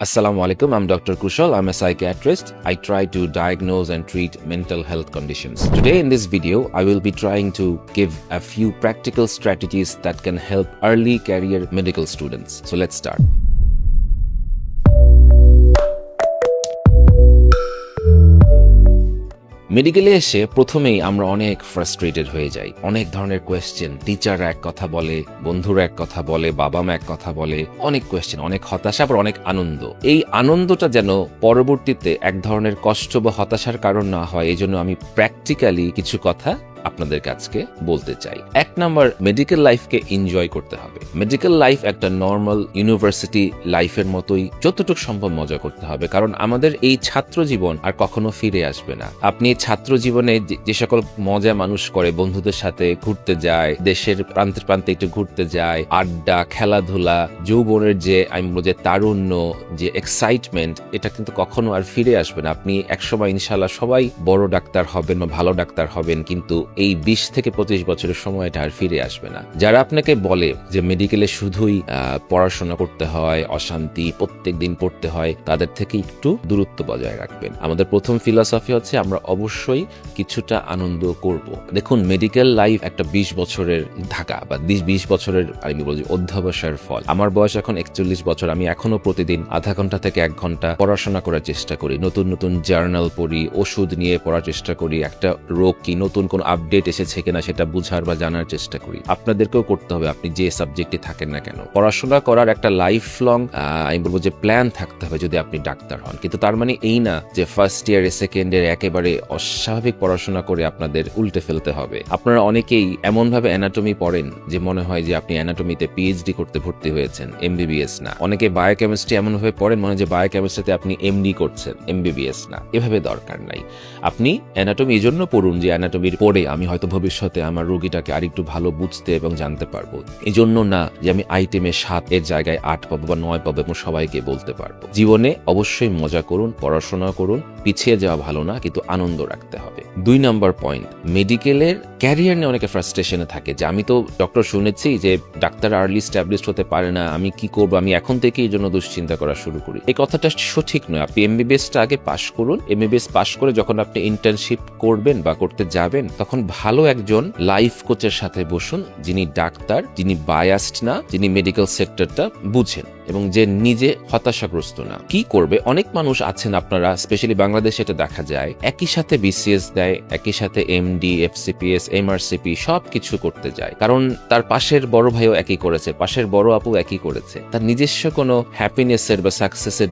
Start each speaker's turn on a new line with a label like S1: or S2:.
S1: Assalamu alaikum. I'm Dr. Kushal. I'm a psychiatrist. I try to diagnose and treat mental health conditions. Today in this video, I will be trying to give a few practical strategies that can help early career medical students. So let's start. মেডিকেলে এসে প্রথমেই আমরা অনেক frustrated হয়ে যাই। অনেক ধরনের question, টিচাররা এক কথা বলে, বন্ধুরা এক কথা বলে, বাবা মা এক কথা বলে, অনেক কোয়েশ্চেন, অনেক হতাশা, আবার অনেক আনন্দ। এই আনন্দটা যেন পরবর্তীতে এক ধরনের কষ্ট বা হতাশার কারণ না হয়, এই জন্য আমি প্র্যাকটিক্যালি কিছু কথা আপনাদের কাছে বলতে চাই। এক নাম্বার, মেডিকেল লাইফকে এনজয় করতে হবে। মেডিকেল লাইফ একটা নর্মাল ইউনিভার্সিটি লাইফের মতোই যতটুকু সম্ভব মজা করতে হবে, কারণ আমাদের এই ছাত্র জীবন আর কখনো ফিরে আসবে না। আপনি ছাত্র জীবনে যে সকল মজা মানুষ করে, বন্ধুদের সাথে ঘুরতে যায়, দেশের প্রান্তে প্রান্তে একটু ঘুরতে যায়, আড্ডা, খেলাধুলা, যৌবনের যে আমি বলবো যে তারুণ্য, যে এক্সাইটমেন্ট, এটা কিন্তু কখনো আর ফিরে আসবে না। আপনি একসময় ইনশাল্লাহ সবাই বড় ডাক্তার হবেন বা ভালো ডাক্তার হবেন, কিন্তু এই 20 থেকে 25 বছরের সময়টা আর ফিরে আসবে না। যারা আপনাকে বলে যে মেডিকেলে শুধুই পড়াশোনা করতে হয়, অশান্তি, প্রত্যেক দিন পড়তে হয়, তাদের থেকে একটু দূরত্ব বজায় রাখবেন। আমাদের প্রথম ফিলসফি হচ্ছে আমরা অবশ্যই কিছুটা আনন্দ করব। দেখুন, মেডিকেল লাইফ একটা 20 বছরের ঢাকা বা 20 বছরের আমি বলছি অধ্যবসায়ের ফল। আমার বয়স এখন 41 বছর। আমি এখনো প্রতিদিন আধা ঘন্টা থেকে 1 ঘন্টা পড়াশোনা করার চেষ্টা করি, নতুন নতুন জার্নাল পড়ি, ওষুধ নিয়ে পড়ার চেষ্টা করি, একটা রোগ কি, নতুন কোন আপডেট এসেছে কিনা সেটা বুঝার বা জানার চেষ্টা করি। আপনাদেরকেও করতে হবে, আপনি যে সাবজেক্টে থাকেন না কেন। পড়াশোনা করার একটা লাইফ লং আমি বলবো যে প্ল্যান থাকতে হবে যদি আপনি ডাক্তার হন। কিন্তু তার মানে এই না যে ফার্স্ট ইয়ারে, সেকেন্ড ইয়ারে একেবারে অস্বাভাবিক পড়াশোনা করে আপনাদের উল্টে ফেলতে হবে। আপনারা অনেকেই এমন ভাবে অ্যানাটমি পড়েন যে মনে হয় যে আপনি অ্যানাটমিতে পিএইচডি করতে ভর্তি হয়েছেন, এমবিবিএস না। অনেকে বায়োকেমিস্ট্রি এমন ভাবে পড়েন মনে হয় যে বায়োকেমিস্ট্রিতে আপনি এমডি করছেন, এমবিবিএস না। এভাবে দরকার নাই। আপনি অ্যানাটমি এই জন্য পড়ুন যে অ্যানাটমির পড়ে আমি হয়তো ভবিষ্যতে আমার রোগীটাকে আরেকটু ভালো বুঝতে এবং জানতে পারবো। এই জন্য না যে আমি আইটেমে 7 এর জায়গায় 8 পাবো বা 9 পাবো এবং সবাইকে বলতে পারবো। জীবনে অবশ্যই মজা করুন, পড়াশোনা করুন, পিছিয়ে যাওয়া ভালো না, কিন্তু আনন্দ রাখতে হবে। 2 নাম্বার পয়েন্ট, মেডিকেলের ক্যারিয়ার নিয়ে অনেকে ফ্রাস্ট্রেশনে থাকে যে আমি তো ডক্টর শুনেছি যে ডাক্তার আর্লি স্ট্যাবলিশড হতে পারে না, আমি কি করবো, আমি এখন থেকেই এই জন্য দুশ্চিন্তা করা শুরু করি। এই কথাটা সঠিক নয়। আপনি এমবিবিএসটা আগে পাশ করুন। এমবিবিএস পাশ করে যখন আপনি ইন্টার্নশিপ করবেন বা করতে যাবেন, তখন ভালো একজন লাইফ কোচের সাথে বসুন, যিনি ডাক্তার, যিনি বায়াসড না, যিনি মেডিকেল সেক্টরটা বুঝেন এবং যে নিজে হতাশাগ্রস্ত না। কি করবে, অনেক মানুষ আছেন আপনারা, স্পেশালি বাংলাদেশে এটা দেখা যায়, একই সাথে বিসিএস দেয়, একই সাথে এমডি, এফসিপিএস, এমআরসিপি সব কিছু করতে যায়, কারণ তার পাশের বড় ভাইও একই করেছে, পাশের বড় আপু একই করেছে। তার নিজস্ব কোনো হ্যাপিনেসের বা সাকসেসের